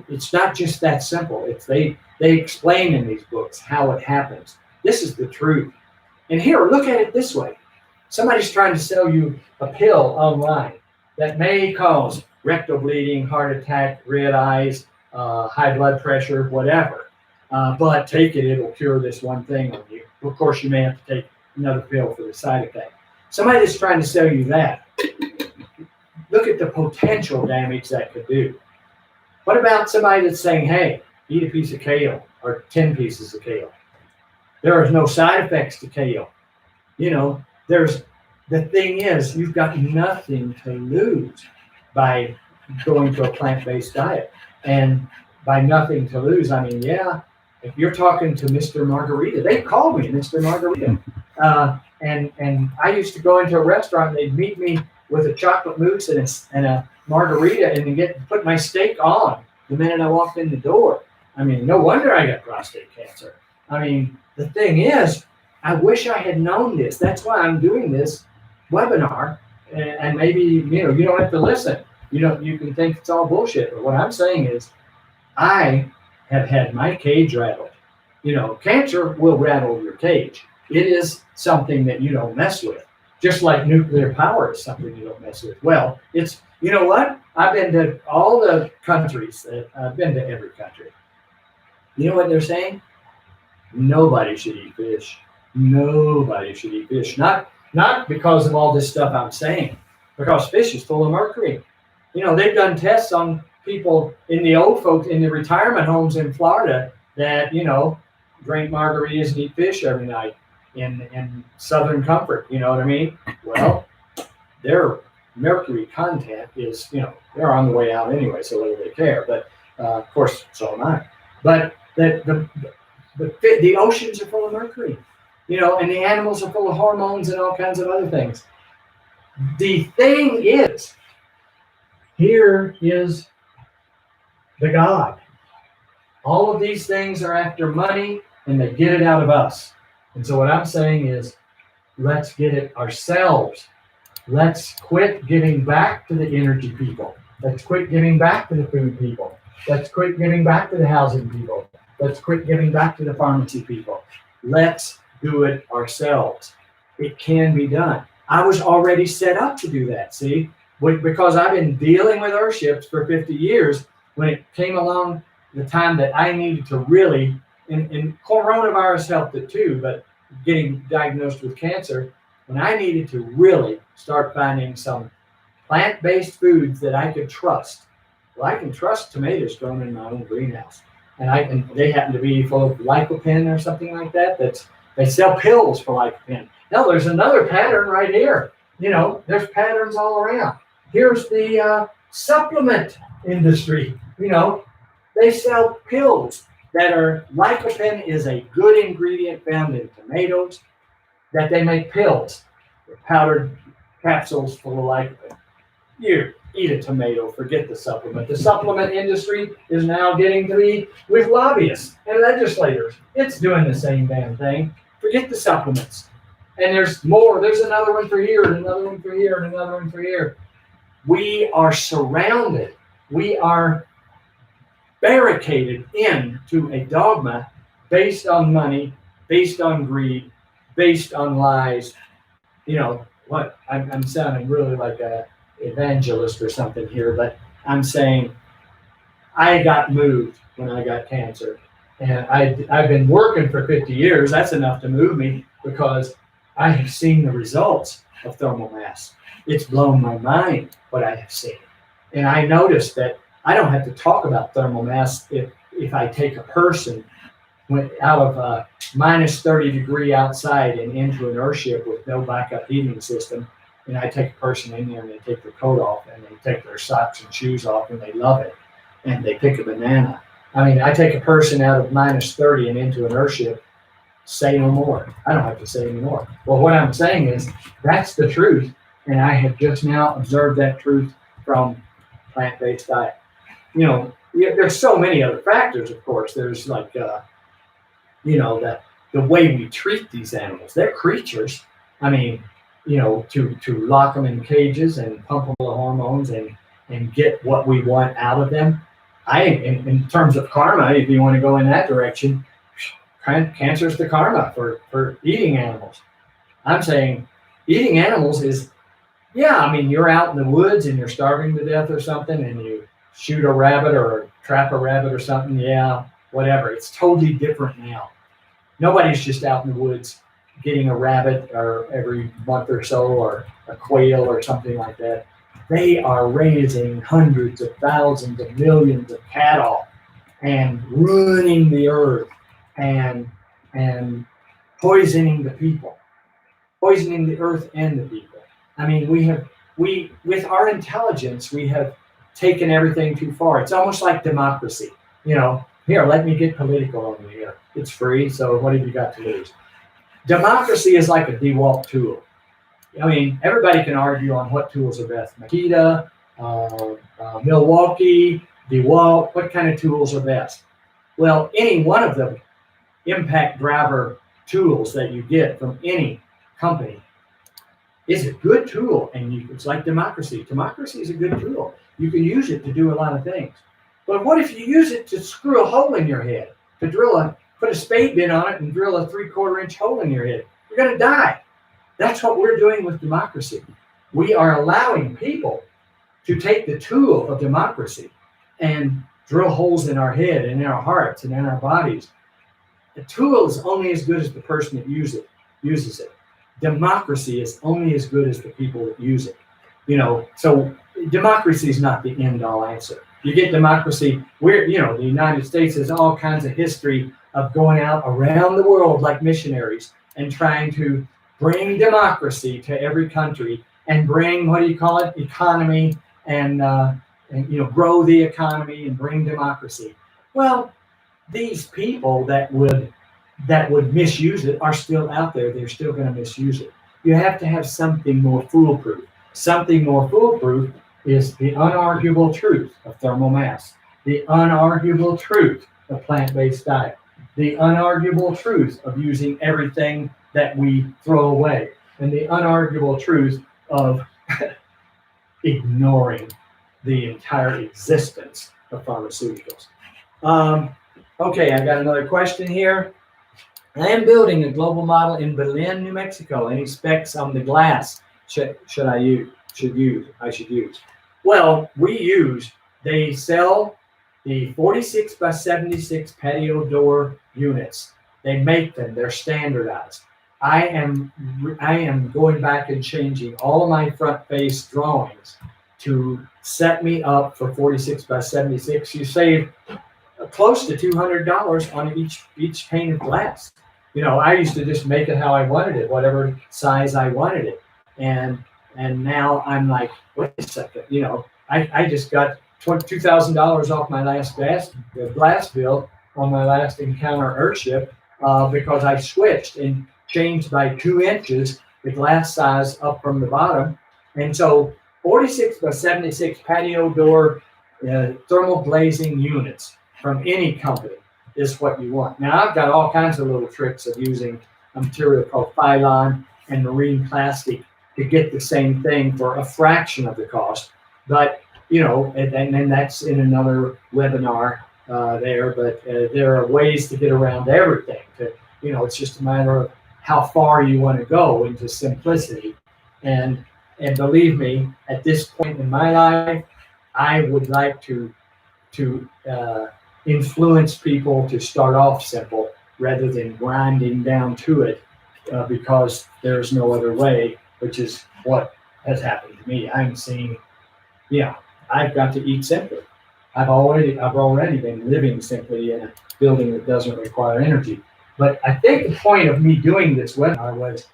it's not just that simple. They explain in these books how it happens. This is the truth. And here, look at it this way. Somebody's trying to sell you a pill online that may cause rectal bleeding, heart attack, red eyes, high blood pressure, whatever. But take it, it'll cure this one thing on you. Of course, you may have to take another pill for the side effect. Somebody that's trying to sell you that, look at the potential damage that could do. What about somebody that's saying, hey, eat a piece of kale or 10 pieces of kale? There are no side effects to kale. You know, the thing is, you've got nothing to lose by going to a plant-based diet. And by nothing to lose, I mean, yeah, if you're talking to Mr. Margarita, they call me Mr. Margarita. And I used to go into a restaurant, they'd meet me with a chocolate mousse and a margarita and then put my steak on the minute I walked in the door. I mean, no wonder I got prostate cancer. I mean, the thing is, I wish I had known this. That's why I'm doing this webinar. And maybe, you know, you don't have to listen. You can think it's all bullshit. But what I'm saying is, I have had my cage rattled. You know, cancer will rattle your cage. It is something that you don't mess with. Just like nuclear power is something you don't mess with. Well, it's, you know what? I've been to all the countries. I've been to every country. You know what they're saying? Nobody should eat fish. Nobody should eat fish. Not because of all this stuff I'm saying, because fish is full of mercury. You know, they've done tests on people in the old folks in the retirement homes in Florida that, you know, drink margaritas and eat fish every night in Southern comfort. You know what I mean? Well, their mercury content is, you know, they're on the way out anyway, so what do they care? But of course, so am I. But the oceans are full of mercury, you know, and the animals are full of hormones and all kinds of other things. The thing is, here is the God. All of these things are after money, and they get it out of us. And so what I'm saying is, let's get it ourselves. Let's quit giving back to the energy people. Let's quit giving back to the food people. Let's quit giving back to the housing people. Let's quit giving back to the pharmacy people. Let's do it ourselves. It can be done. I was already set up to do that, see? Because I've been dealing with Earthships for 50 years, when it came along the time that I needed to really, and coronavirus helped it too, but getting diagnosed with cancer, when I needed to really start finding some plant-based foods that I could trust. Well, I can trust tomatoes grown in my own greenhouse. And they happen to be full of lycopene or something like that. They sell pills for lycopene. Now, there's another pattern right here. You know, there's patterns all around. Here's the supplement industry. You know, they sell pills that are, lycopene is a good ingredient found in tomatoes, that they make pills, powdered capsules full of lycopene. You eat a tomato, forget the supplement. The supplement industry is now getting to be with lobbyists and legislators. It's doing the same damn thing. Forget the supplements. And there's more. There's another one for here, and another one for here, and another one for here. We are surrounded. We are barricaded into a dogma based on money, based on greed, based on lies. You know what? I'm sounding really like a evangelist or something here, but I'm saying I got moved when I got cancer, and I've been working for 50 years. That's enough to move me, because I have seen the results of thermal mass. It's blown my mind what I have seen, and I noticed that I don't have to talk about thermal mass if I take a person out of minus 30 degree outside and into an Earthship with no backup heating system. And I take a person in there and they take their coat off and they take their socks and shoes off and they love it. And they pick a banana. I mean, I take a person out of minus 30 and into an Earthship, say no more. I don't have to say any more. Well, what I'm saying is that's the truth. And I have just now observed that truth from plant-based diet. You know, there's so many other factors, of course. There's like, you know, that the way we treat these animals. They're creatures. I mean, to lock them in cages and pump them full of hormones and get what we want out of them. In terms of karma, if you want to go in that direction, cancer's the karma for eating animals. I'm saying eating animals is, you're out in the woods and you're starving to death or something, and you shoot a rabbit or trap a rabbit or something. Yeah, whatever. It's totally different now. Nobody's just out in the woods getting a rabbit or every month or so, or a quail or something like that. They are raising hundreds of thousands of millions of cattle and ruining the earth and poisoning the people, poisoning the earth and the people. I mean, we with our intelligence, we have taken everything too far. It's almost like democracy. Here, let me get political on you here. It's free, so what have you got to lose? Democracy is like a DeWalt tool. I mean, everybody can argue on what tools are best. Makita, Milwaukee, DeWalt, what kind of tools are best? Well, any one of the impact driver tools that you get from any company is a good tool, and it's like democracy. Democracy is a good tool. You can use it to do a lot of things. But what if you use it to screw a hole in your head, to put a spade bit on it and drill a 3/4 inch hole in your head? You're going to die. That's what we're doing with democracy. We are allowing people to take the tool of democracy and drill holes in our head and in our hearts and in our bodies. The tool is only as good as the person that uses it. Democracy is only as good as the people that use it. So democracy is not the end-all answer. You get democracy, the United States has all kinds of history of going out around the world like missionaries and trying to bring democracy to every country and bring, economy and grow the economy and bring democracy. Well, these people that would misuse it are still out there. They're still going to misuse it. You have to have something more foolproof. Something more foolproof is the unarguable truth of thermal mass, the unarguable truth of plant-based diet, the unarguable truth of using everything that we throw away, and the unarguable truth of ignoring the entire existence of pharmaceuticals. Okay, I got another question here. I am building a global model in Belen, New Mexico. Any specs on the glass I should use? Well, they sell the 46 by 76 patio door units. They make them, they're standardized. I am going back and changing all of my front face drawings to set me up for 46 by 76. You save close to $200 on each pane of glass. I used to just make it how I wanted it, whatever size I wanted it. And now I'm like, wait a second, I just got $2,000 off my last glass bill on my last Encounter Earthship because I switched and changed by 2 inches the glass size up from the bottom. And so 46 by 76 patio door thermal glazing units from any company is what you want. Now, I've got all kinds of little tricks of using a material called Phylon and marine plastic to get the same thing for a fraction of the cost. But, and that's in another webinar there, but there are ways to get around everything. It's just a matter of how far you want to go into simplicity. And believe me, at this point in my life, I would like to influence people to start off simple rather than grinding down to it because there's no other way, which is what has happened to me. I'm seeing, I've got to eat simply. I've already been living simply in a building that doesn't require energy. But I think the point of me doing this webinar was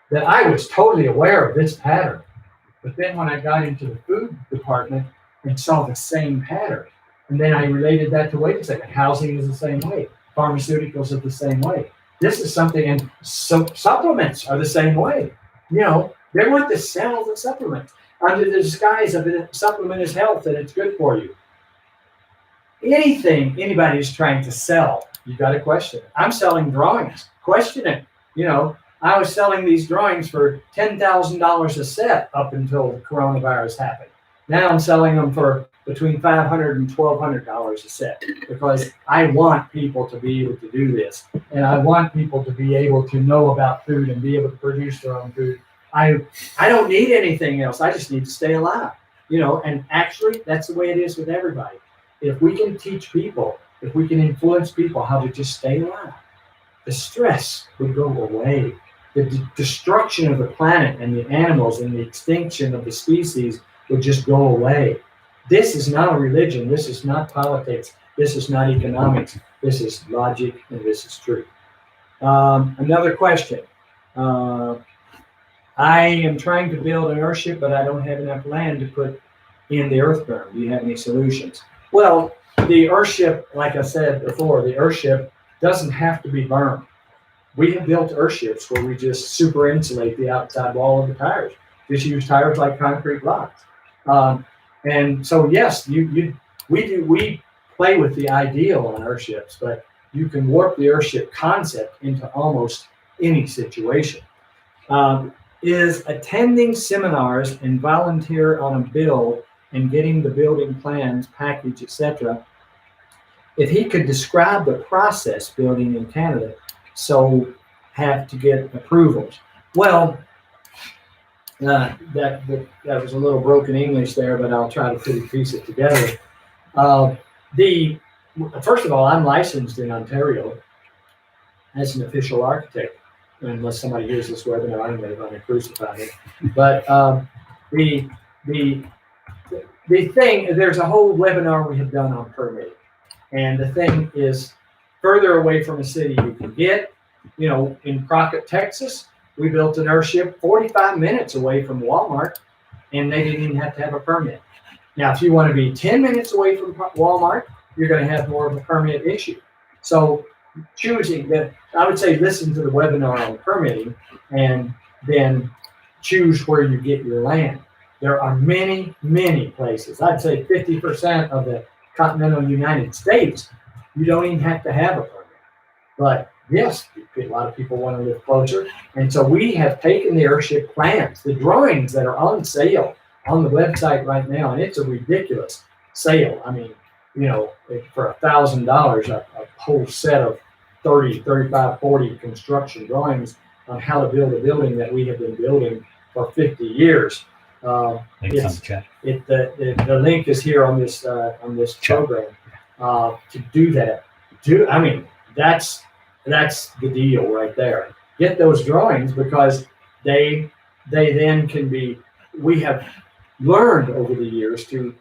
that I was totally aware of this pattern. But then when I got into the food department and saw the same pattern, and then I related that to, wait a second, housing is the same way. Pharmaceuticals are the same way. This is something, and supplements are the same way. They want to sell the supplement under the disguise of the supplement is health and it's good for you. Anything anybody's trying to sell, you got to question it. I'm selling drawings. Of question it. You know, I was selling these drawings for $10,000 a set up until the coronavirus happened. Now I'm selling them for between $500 and $1,200 a set because I want people to be able to do this, and I want people to be able to know about food and be able to produce their own food. I don't need anything else. I just need to stay alive, you know. And actually, that's the way it is with everybody. If we can teach people, if we can influence people how to just stay alive, the stress would go away. The destruction of the planet and the animals and the extinction of the species would just go away. This is not a religion. This is not politics. This is not economics. This is logic, and this is truth. Another question. I am trying to build an Earthship, but I don't have enough land to put in the earth berm. Do you have any solutions? Well, the Earthship, like I said before, the Earthship doesn't have to be burned. We have built Earthships where we just super insulate the outside wall of the tires. Just use tires like concrete blocks. And so, yes, we play with the ideal on Earthships, but you can warp the Earthship concept into almost any situation. Is attending seminars and volunteer on a build and getting the building plans, package, etc. If he could describe the process building in Canada, so have to get approvals. Well, that was a little broken English there, but I'll try to piece it together. First of all, I'm licensed in Ontario as an official architect. Unless somebody hears this webinar, I'm going to crucify it. But the thing, there's a whole webinar we have done on permitting, and the thing is, further away from a city you can get. You know, in Crockett, Texas, we built an Earthship 45 minutes away from Walmart, and they didn't even have to have a permit. Now, if you want to be 10 minutes away from Walmart, you're going to have more of a permit issue. So choosing that, I would say listen to the webinar on permitting and then choose where you get your land. There are many, many places. I'd say 50% of the continental United States, you don't even have to have a permit. But yes, a lot of people want to live closer. And so we have taken the Earthship plans, the drawings that are on sale on the website right now, and it's a ridiculous sale. I mean, you know, for $1,000, a whole set of 30, 35, 40 construction drawings on how to build a building that we have been building for 50 years. The link is here on this program to do that. I mean, that's the deal right there. Get those drawings because they then can be. We have learned over the years to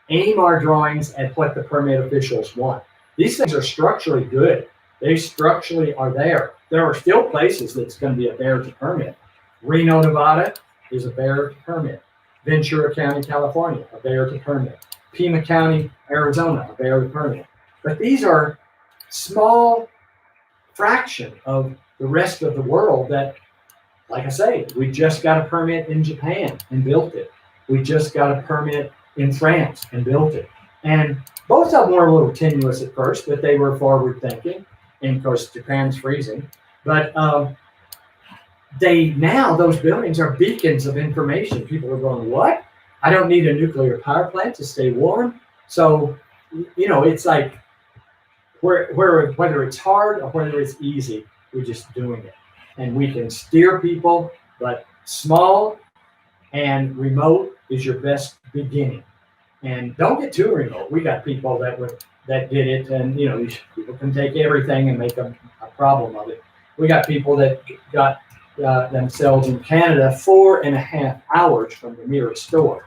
aim our drawings at what the permit officials want. These things are structurally good. They structurally are there. There are still places that's going to be a bear to permit. Reno, Nevada is a bear to permit. Ventura County, California, a bear to permit. Pima County, Arizona, a bear to permit. But these are small fraction of the rest of the world that, like I say, we just got a permit in Japan and built it. We just got a permit in France and built it. And both of them were a little tenuous at first, but they were forward thinking. And of course, Japan's freezing. But now those buildings are beacons of information. People are going, what? I don't need a nuclear power plant to stay warm. So, you know, it's like whether it's hard or whether it's easy, we're just doing it. And we can steer people, but small and remote is your best beginning. And don't get too remote. We got people that did it, and you know, these people can take everything and make a problem of it. We got people that got themselves in Canada 4.5 hours from the nearest store.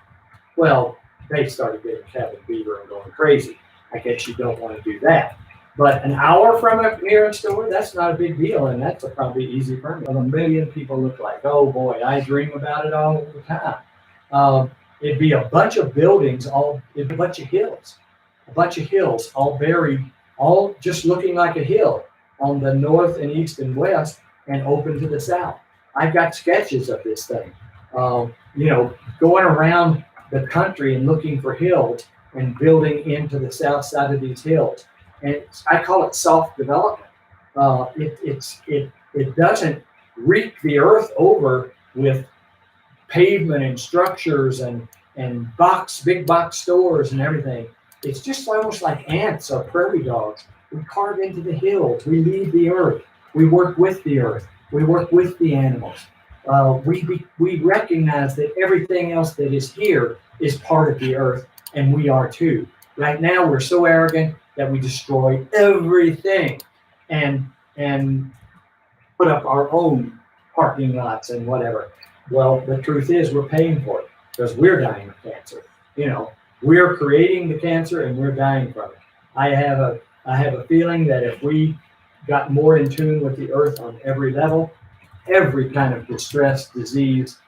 Well, they started getting cabin fever and going crazy. I guess you don't want to do that. But an hour from a nearest store, that's not a big deal, and that's a probably easy permit. 1 million people look like, oh boy, I dream about it all the time. It'd be a bunch of buildings, it'd be a bunch of hills, all buried, all just looking like a hill on the north and east and west and open to the south. I've got sketches of this thing, you know, going around the country and looking for hills and building into the south side of these hills. And I call it soft development. It doesn't reek the earth over with pavement and structures and big box stores and everything. It's just almost like ants or prairie dogs. We carve into the hills. We leave the earth. We work with the earth. We work with the animals. We recognize that everything else that is here is part of the earth, and we are too. Right now, we're so arrogant that we destroy everything and put up our own parking lots and whatever. Well, the truth is we're paying for it because we're dying of cancer. We're creating the cancer and we're dying from it. I have a feeling that if we got more in tune with the earth on every level, every kind of distress, disease,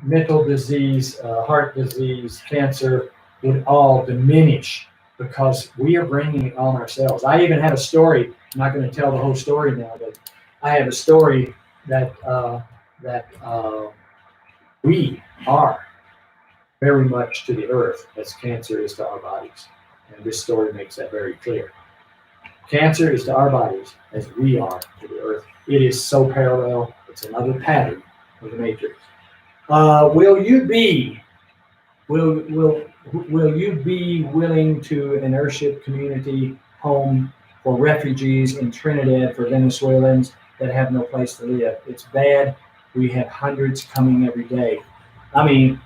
mental disease, heart disease, cancer would all diminish because we are bringing it on ourselves. I even have a story. I'm not going to tell the whole story now, but I have a story that we are very much to the earth as cancer is to our bodies. And this story makes that very clear. Cancer is to our bodies as we are to the earth. It is so parallel. It's another pattern of the matrix. Will you be willing to an Earthship community home for refugees in Trinidad for Venezuelans that have no place to live? It's bad. We have hundreds coming every day. I mean,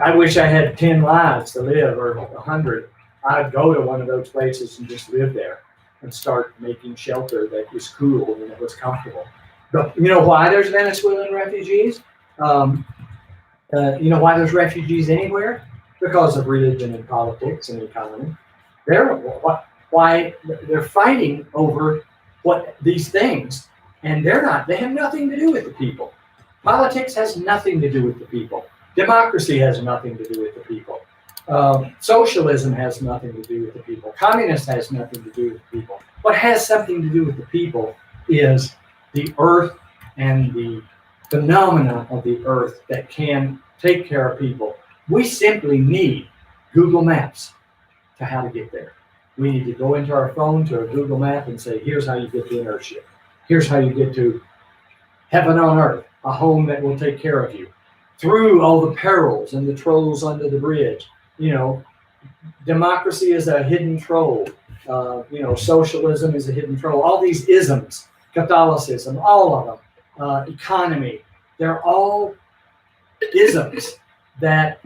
I wish I had 10 lives to live or 100. I'd go to one of those places and just live there and start making shelter that was cool and that was comfortable. But you know why there's Venezuelan refugees? You know why there's refugees anywhere? Because of religion and politics and economy. Why they're fighting over these things, and they have nothing to do with the people. Politics has nothing to do with the people. Democracy has nothing to do with the people. Socialism has nothing to do with the people. Communist has nothing to do with the people. What has something to do with the people is the earth and the phenomena of the earth that can take care of people. We simply need Google Maps to how to get there. We need to go into our phone to a Google map and say, here's how you get to an Earthship. Here's how you get to heaven on earth, a home that will take care of you through all the perils and the trolls under the bridge. Democracy is a hidden troll. Socialism is a hidden troll. All these isms, Catholicism, all of them, economy, they're all isms that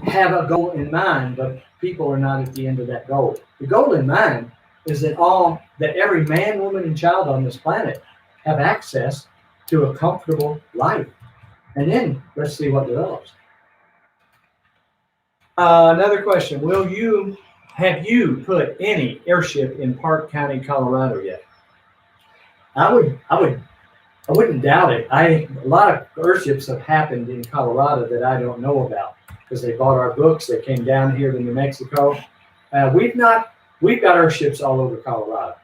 have a goal in mind, but people are not at the end of that goal. The goal in mind is that every man, woman, and child on this planet have access to a comfortable life. And then let's see what develops. Another question: have you put any Earthship in Park County, Colorado yet? I wouldn't doubt it. A lot of Earthships have happened in Colorado that I don't know about because they bought our books. They came down here to New Mexico. We've got Earthships all over Colorado.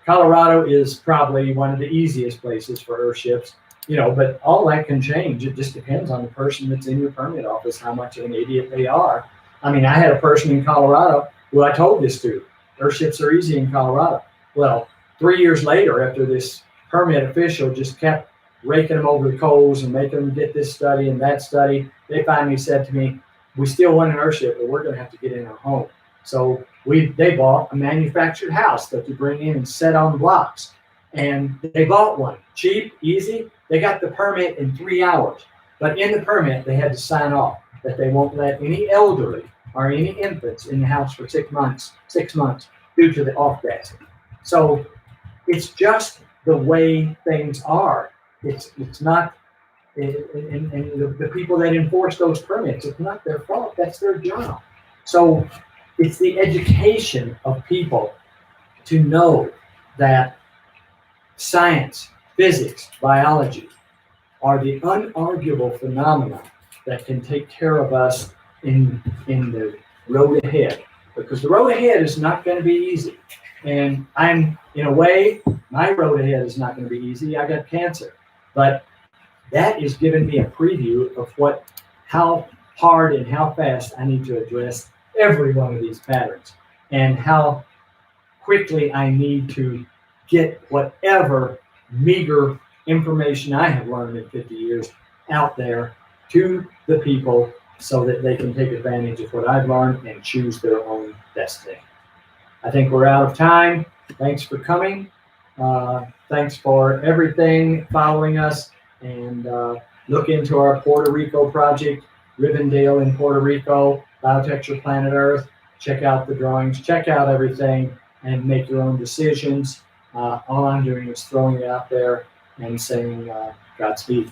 Colorado is probably one of the easiest places for Earthships, but all that can change. It just depends on the person that's in your permit office, how much of an idiot they are. I mean, I had a person in Colorado who I told this to, Earthships are easy in Colorado. Well, 3 years later, after this permit official just kept raking them over the coals and making them get this study and that study, they finally said to me, we still want an Earthship, but we're going to have to get in our home. So they bought a manufactured house that you bring in and set on blocks. And they bought one, cheap, easy. They got the permit in 3 hours. But in the permit, they had to sign off that they won't let any elderly or any infants in the house for 6 months due to the off-gassing. So it's just the way things are. It's not, and the people that enforce those permits, it's not their fault. That's their job. So it's the education of people to know that science, physics, biology are the unarguable phenomena that can take care of us in the road ahead. Because the road ahead is not going to be easy. And in a way, my road ahead is not going to be easy. I got cancer. But that is giving me a preview of how hard and how fast I need to address every one of these patterns and how quickly I need to get whatever meager information I have learned in 50 years out there to the people so that they can take advantage of what I've learned and choose their own destiny. I think we're out of time. Thanks for coming. Thanks for everything, following us, and look into our Puerto Rico project, Rivendell in Puerto Rico, Biotecture Planet Earth. Check out the drawings, check out everything, and make your own decisions. All I'm doing is throwing it out there and saying Godspeed.